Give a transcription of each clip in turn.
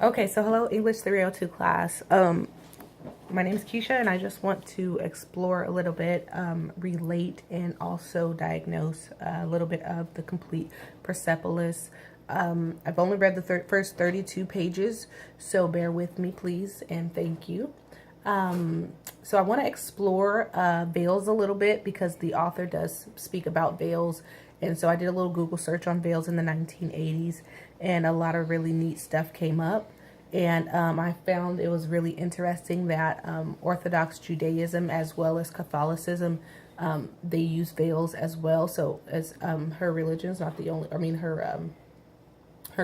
Okay, so hello English 302 class. My name is Keisha and I just want to explore a little bit, relate and also diagnose a little bit of the complete Persepolis. I've only read the first 32 pages, so bear with me please and thank you. So I want to explore veils a little bit because the author does speak about veils. And so I did a little Google search on veils in the 1980s and a lot of really neat stuff came up. And I found it was really interesting that Orthodox Judaism as well as Catholicism, they use veils as well. So as her religion is not the only, I mean her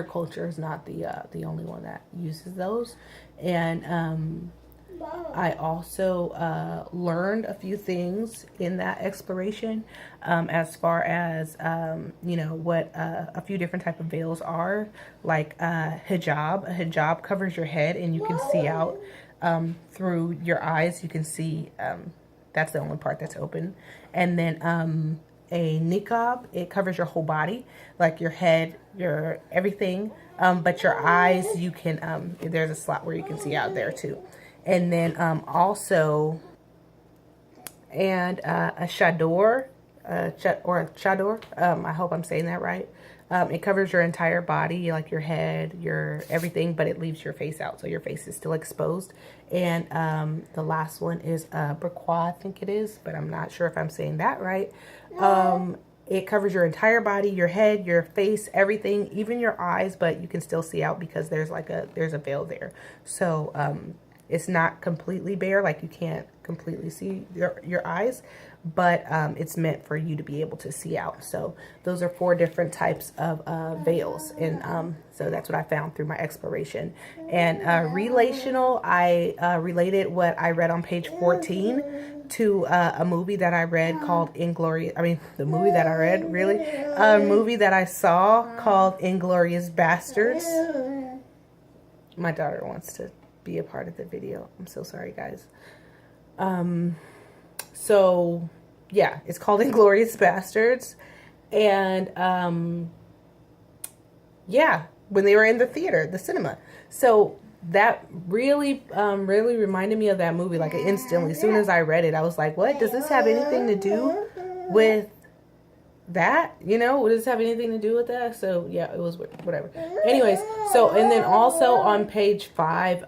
culture is not the only one that uses those. And I also learned a few things in that exploration as far as, you know, what a few different type of veils are, like hijab. A hijab covers your head and you can see out through your eyes. You can see, that's the only part that's open. And then a niqab, it covers your whole body, like your head, your everything. But your eyes, you can, there's a slot where you can see out there too. And then also, and a chador, or a chador, I hope I'm saying that right. It covers your entire body, like your head, your everything, but it leaves your face out, so your face is still exposed. And the last one is burqa, I think it is, but I'm not sure if I'm saying that right. It covers your entire body, your head, your face, everything, even your eyes, but you can still see out because there's like there's a veil there. So it's not completely bare, like you can't completely see your eyes, but it's meant for you to be able to see out. So those are 4 different types of veils. And so that's what I found through my exploration. And relational, I related what I read on page 14 to a movie that I read called Inglorious. I mean, the movie that I read, really? A movie that I saw called Inglourious Basterds. My daughter wants to be a part of the video. I'm so sorry, guys. So yeah, it's called Inglourious Basterds. And yeah, when they were in the theater, the cinema. So that really really reminded me of that movie, like instantly. As soon as I read it, I was like, what does this have anything to do with that? You know, does this have anything to do with that? So yeah, it was whatever. Anyways, so and then also on page 5,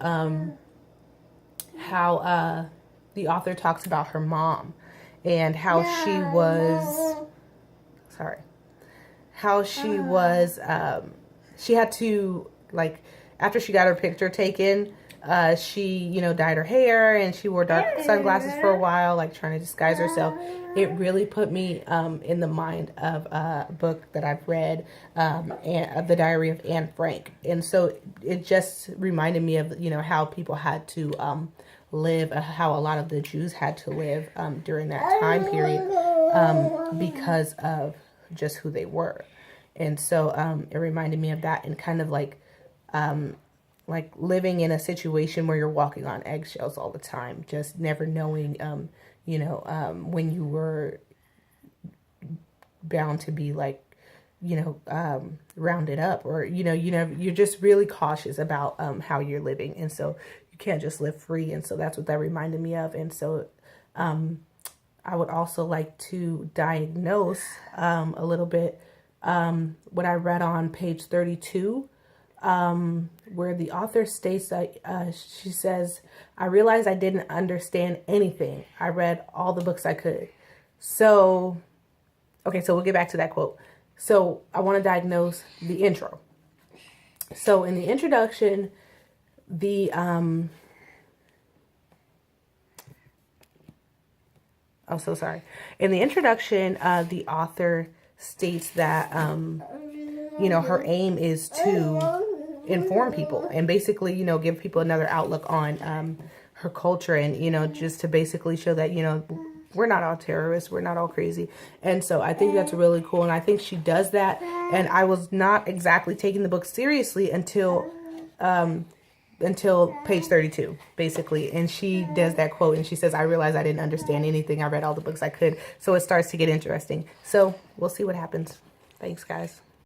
how the author talks about her mom and how she was she had to, like, after she got her picture taken, she, you know, dyed her hair and she wore dark sunglasses for a while, like trying to disguise herself. It really put me in the mind of a book that I've read, and The Diary of Anne Frank. And so it just reminded me of, you know, how people had to live, how a lot of the Jews had to live during that time period because of just who they were. And so it reminded me of that, and kind of like living in a situation where you're walking on eggshells all the time, just never knowing, you know, when you were bound to be, like, you know, rounded up, or, you know, you're just really cautious about how you're living. And so you can't just live free. And so that's what that reminded me of. And so I would also like to diagnose a little bit what I read on page 32, where the author states that she says, I realized I didn't understand anything. I read all the books I could. So, okay, so we'll get back to that quote. So I want to diagnose the intro. So in the introduction, the, oh, so sorry. In the introduction, the author states that, you know, her aim is to inform people and basically, you know, give people another outlook on her culture, and, you know, just to basically show that, you know, we're not all terrorists, we're not all crazy. And so I think that's really cool, and I think she does that. And I was not exactly taking the book seriously until page 32, basically. And she does that quote and she says, I realized I didn't understand anything. I read all the books I could. So it starts to get interesting. So we'll see what happens. Thanks, guys.